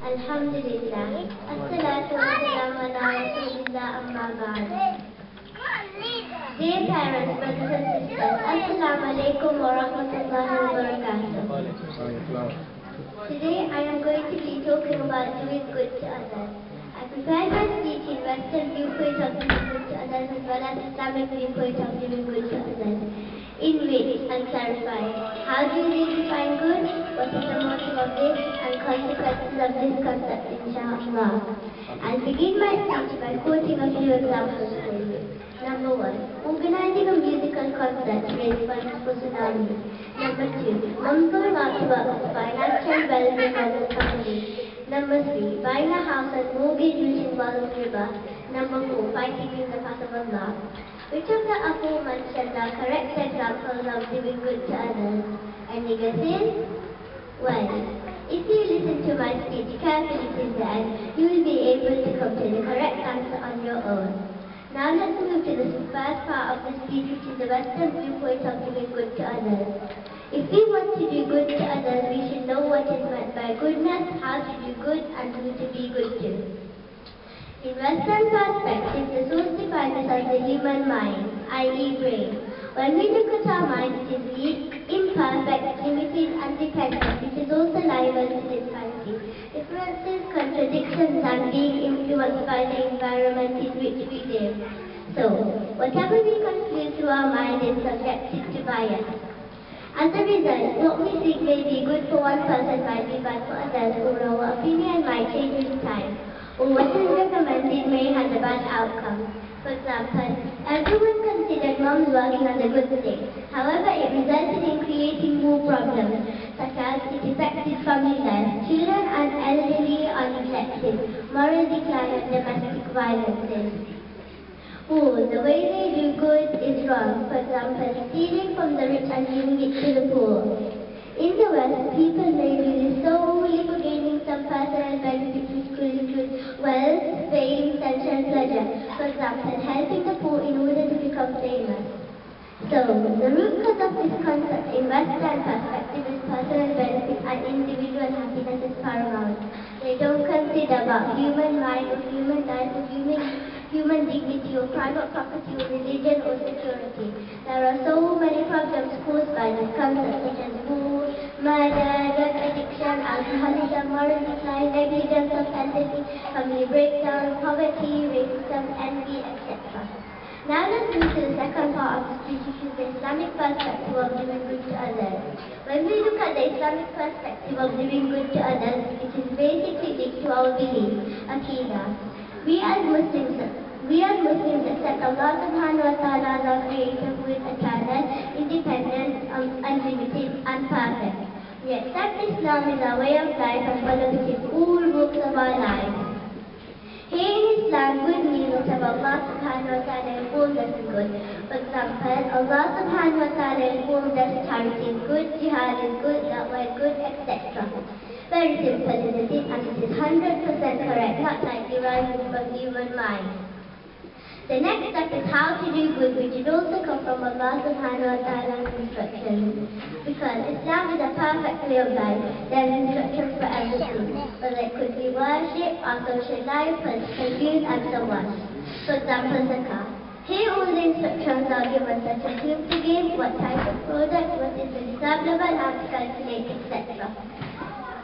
Alhamdulillah. Assalatu wassalamu ala rasulillah amma ba'd. Dear parents, brothers and sisters, Assalamu alaikum wa rahmatullahi wa barakatuh. Today I am going to be talking about doing good to others. I prepared my speech in Western viewpoint of doing good to others as well as Islamic viewpoint of doing good to others, in which I'll clarify how do you define good, what is the motive of this, and consequences of this concept, inshallah. I'll begin my speech by quoting a few examples for you. Number 1, organizing a musical concert raised funds for tsunami. Number 2, Mamzur artworks, financial well-being of the family. Number 3, buying a house and mortgage which involves riba. Number 4, fighting in the path of Allah. Which of the aforementioned are correct examples of doing good to others? Any guesses? Well, if you listen to my speech carefully till the end, you will be able to come to the correct answer on your own. Now let's move to the first part of the speech, which is the Western viewpoint of doing good to others. If we want to do good to others, we should know what is meant by goodness, how to do good, and who to be good to. In Western perspective, the source defines us as the human mind, i.e. brain. When we look at our mind, it is weak, imperfect, limited, and dependent, which is also liable to disparity, differences, contradictions, and being influenced by the environment in which we live. So, whatever we conclude through our mind is subjected to bias. As a result, what we think may be good for one person might be bad for others, or our opinion might change with time, or what is recommended may have a bad outcome. For example, everyone considered mom's working as a good thing. However, it resulted in creating more problems, such as it affected family life, children and elderly are neglected, moral decline and domestic violences. Or the way they do good is wrong. For example, stealing from the rich and giving it to the poor. In the West, people may do this solely for gaining some personal benefits, which could include wealth, fame, sensual pleasure. For example, helping the poor in order to become famous. So, the root cause of this concept in Western perspective is personal benefit and individual happiness is paramount. They don't consider about human mind or human life or human dignity or private property or religion or security. There are so many problems caused by this concept, such as war, murder, drug addiction, alcoholism, moral decline, negligence of elderly, family breakdown, poverty, racism, envy, etc. Now let's move to the second part of the speech, which is the Islamic perspective of doing good to others. When we look at the Islamic perspective of doing good to others, it is basically linked to our belief, Aqidah. We as Muslims accept Allah subhanahu wa ta'ala as our creator, who is eternal, independent, unlimited, and perfect. We accept Islam as our way of life and follow it in all walks of our lives. Here in Islam, good means whatever Allah subhanahu wa ta'ala informed us is good. For example, Allah subhanahu wa ta'ala informed us charity is good, jihad is good, da'wah is good, etc. Very simple, isn't it? And it is 100% correct, not like derived from human mind. The next step is how to do good, which should also come from Allah subhanahu wa ta'ala's instructions. Because Islam is a perfect way of life, there are instructions for everything. Whether it could be worship, our social life, political views, and so on. For example, zakah. Here all the instructions are given, such as whom to give, what type of product, what is the nisab level, how to calculate, etc.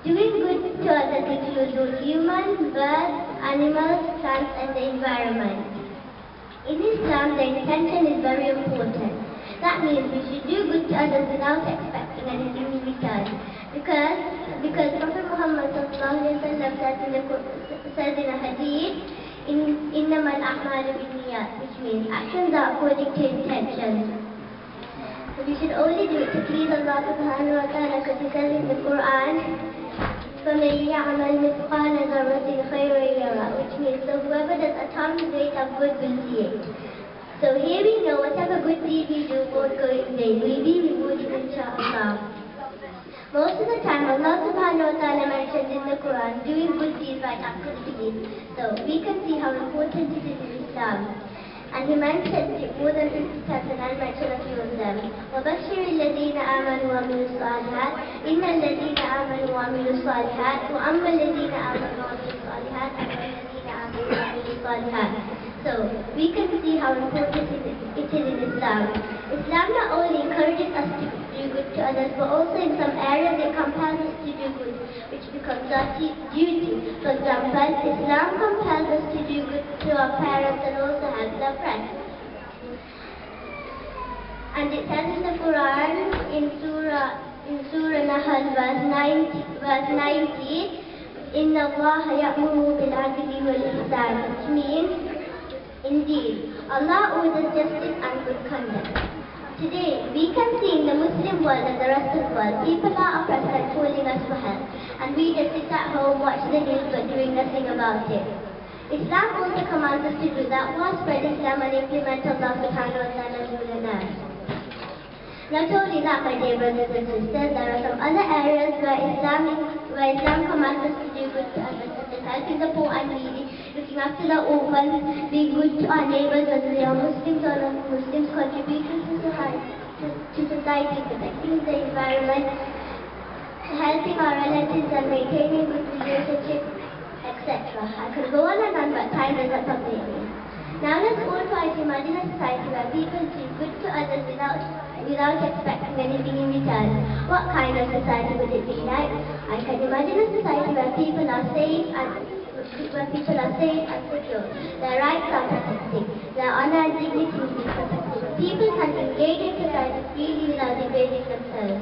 Doing good to others includes all humans, birds, animals, plants, and the environment. In Islam, the intention is very important. That means we should do good to others without expecting anything in return. Because Prophet Muhammad says in a hadith, إِنَّمَا الْأَعْمَالُ بِالنِّيَّاتِ, which means actions are according to intentions. So we should only do it to please Allah subhanahu wa ta'ala, because He says in the Quran, فَمَنْ يَعْمَلْ مِثْقَالَ ذَرَّةٍ خَيْرًا يَرَهُ, which means so whoever does a tiny bit of good will see it. So here we know whatever good deed we do won't go in vain, will be rewarded inshallah. Most of the time Allah subhanahu wa ta'ala mentions in the Quran doing good deeds like activities. So we can see how important it is in Islam. And he mentioned more than 50 times, and I'll mention a few of them. وَبَشِّرِ الَّذِينَ آمَنُوا وَعَمِلُوا الصَّالِحَاتِ إِنَّ الَّذِينَ آمَنُوا وَعَمِلُوا الصَّالِحَاتِ وَأَمَّا الَّذِينَ آمَنُوا وَعَمِلُوا الصَّالِحَاتِ وَالَّذِينَ آمَنُوا وَعَمِلُوا الصَّالِحَاتِ. So, we can see how important it is in Islam. Islam not only encourages us to do good to others, but also in some areas it compels us to do good, which becomes our duty. For example, Islam compels us to do good to our parents and also help their friends. And it says in the Quran, in Surah Nahl, verse 90, إِنَّ اللَّهَ يَأْمُرُ بِالْعَدْلِ وَالْإِحْسَانِ, which means, indeed, Allah orders justice and good conduct. Today, we can see in the Muslim world and the rest of the world, people are oppressed and calling us for help, and we just sit at home, watch the news, but doing nothing about it. Islam also commands us to do that, one, spread Islam and implement Allah subhanahu wa ta'ala's rule and earth. Not only that, my dear brothers and sisters, there are some other areas where Islam commands us to do good to others, such as helping the poor and needy, looking after the orphans, being good to our neighbors, whether they are Muslims or non-Muslims, contributing to society, protecting the environment, helping our relatives and maintaining good relationships, etc. I could go on and on, but time doesn't permit me. Now let's all try to imagine a society where people do good to others without expecting anything in return. What kind of society would it be like? I can imagine a society where people are safe and secure. Their rights are protected. Their honor and dignity will be protected. People can engage in society freely without degrading themselves.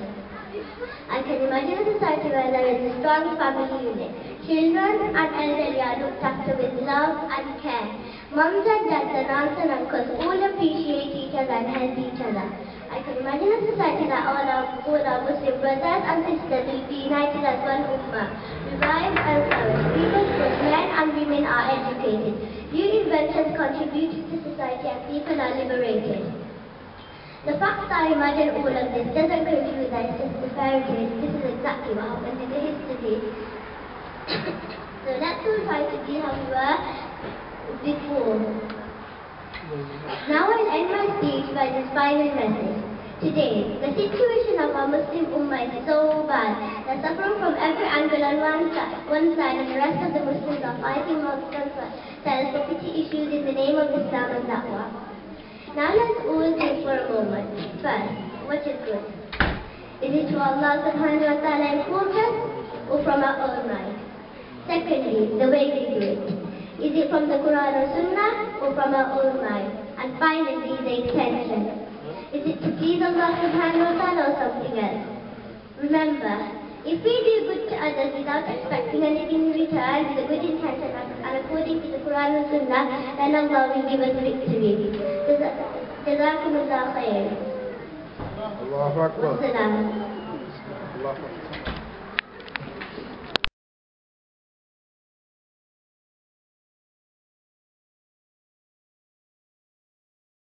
I can imagine a society where there is a strong family unit. Children and elderly are looked after with love and care. Mums and dads and aunts and uncles all appreciate each other and help each other. I can imagine a society that all our Muslim brothers and sisters will be united as one ummah, revived and flourished. People, both men and women, are educated. New inventions contribute to society and people are liberated. The fact that I imagine all of this doesn't confuse that it's just a fairy tale. This is exactly what happened in the history. So let's all try to be how we were before. Now I'll end my speech by this final message. Today, the situation of our Muslim Ummah is so bad. They're suffering from every angle on one side, and the rest of the Muslims are fighting amongst themselves for petty issues in the name of Islam and Da'wah. Now let's all think for a moment. First, what is good? Is it to Allah subhanahu wa ta'ala informs us, or from our own mind? Secondly, the way we do it. Is it from the Quran or Sunnah, or from our own mind? And finally, the intention. Is it to please Allah subhanahu wa ta'ala or something else? Remember, if we do good to others without expecting anything in return, with a good intention and according to the Quran and Sunnah, then Allah will give us victory. Jazakumullah khair. Allahu Akbar. Wassalam. Allahu Akbar.